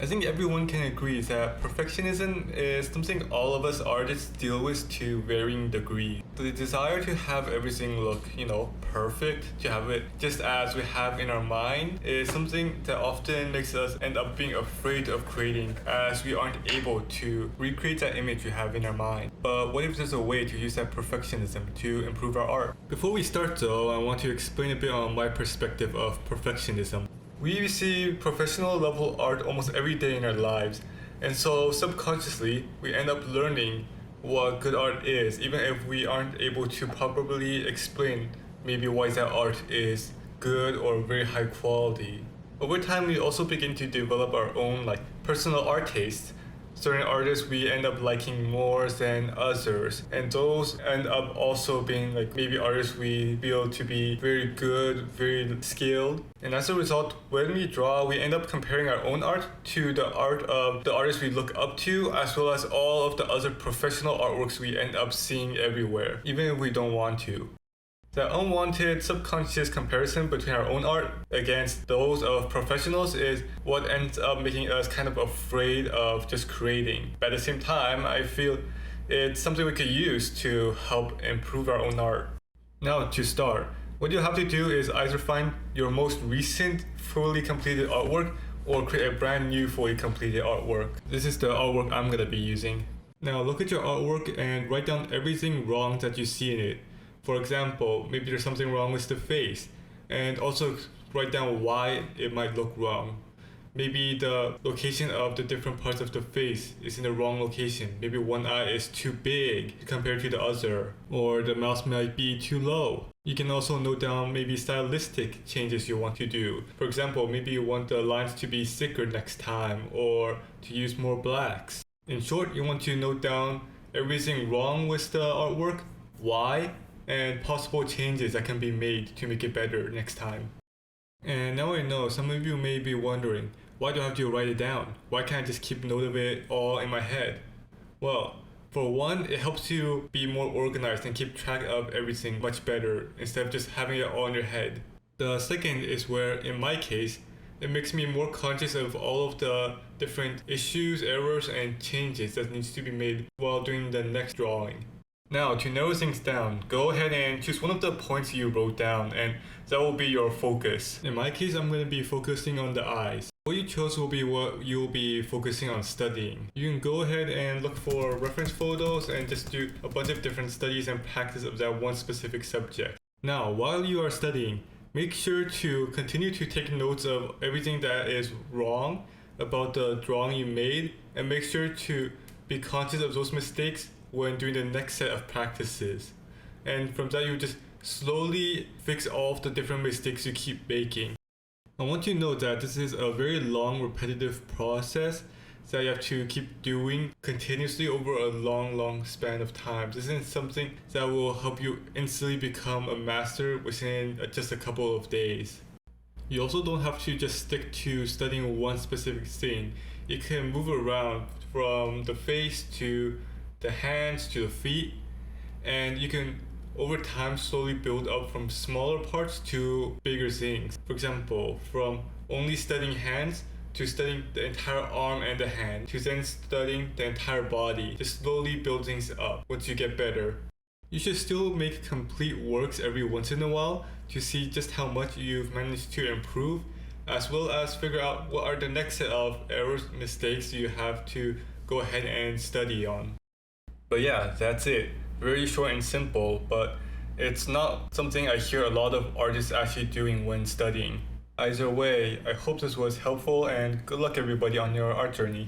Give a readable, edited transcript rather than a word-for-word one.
I think everyone can agree that perfectionism is something all of us artists deal with to varying degree. The desire to have everything look, perfect, to have it just as we have in our mind, is something that often makes us end up being afraid of creating, as we aren't able to recreate that image we have in our mind. But what if there's a way to use that perfectionism to improve our art? Before we start though, I want to explain a bit on my perspective of perfectionism. We see professional level art almost every day in our lives, and so subconsciously we end up learning what good art is, even if we aren't able to properly explain maybe why that art is good or very high quality. Over time, we also begin to develop our own personal art tastes. Certain artists we end up liking more than others, and those end up also being maybe artists we feel to be very good, very skilled. And as a result, when we draw, we end up comparing our own art to the art of the artists we look up to, as well as all of the other professional artworks we end up seeing everywhere, even if we don't want to. The unwanted subconscious comparison between our own art against those of professionals is what ends up making us kind of afraid of just creating. But at the same time, I feel it's something we could use to help improve our own art. Now, to start, what you have to do is either find your most recent fully completed artwork or create a brand new fully completed artwork. This is the artwork I'm gonna be using. Now, look at your artwork and write down everything wrong that you see in it. For example, maybe there's something wrong with the face, and also write down why it might look wrong. Maybe the location of the different parts of the face is in the wrong location. Maybe one eye is too big compared to the other, or the mouth might be too low. You can also note down maybe stylistic changes you want to do. For example, maybe you want the lines to be thicker next time, or to use more blacks. In short, you want to note down everything wrong with the artwork, why, and possible changes that can be made to make it better next time. And now I know some of you may be wondering, why do I have to write it down? Why can't I just keep note of it all in my head? Well, for one, it helps you be more organized and keep track of everything much better instead of just having it all in your head. The second is where, in my case, it makes me more conscious of all of the different issues, errors, and changes that needs to be made while doing the next drawing. Now, to narrow things down, go ahead and choose one of the points you wrote down, and that will be your focus. In my case, I'm going to be focusing on the eyes. What you chose will be what you'll be focusing on studying. You can go ahead and look for reference photos and just do a bunch of different studies and practice of that one specific subject. Now, while you are studying, make sure to continue to take notes of everything that is wrong about the drawing you made, and make sure to be conscious of those mistakes when doing the next set of practices. And from that, you just slowly fix all of the different mistakes you keep making. I want you to know that this is a very long, repetitive process that you have to keep doing continuously over a long span of time. This isn't something that will help you instantly become a master within just a couple of days. You also don't have to just stick to studying one specific thing. You can move around from the face to the hands to the feet, and you can over time slowly build up from smaller parts to bigger things. For example, from only studying hands to studying the entire arm and the hand, to then studying the entire body. Just slowly build things up once you get better. You should still make complete works every once in a while to see just how much you've managed to improve, as well as figure out what are the next set of errors, mistakes you have to go ahead and study on. But yeah, that's it. Very short and simple, but it's not something I hear a lot of artists actually doing when studying. Either way, I hope this was helpful, and good luck everybody on your art journey.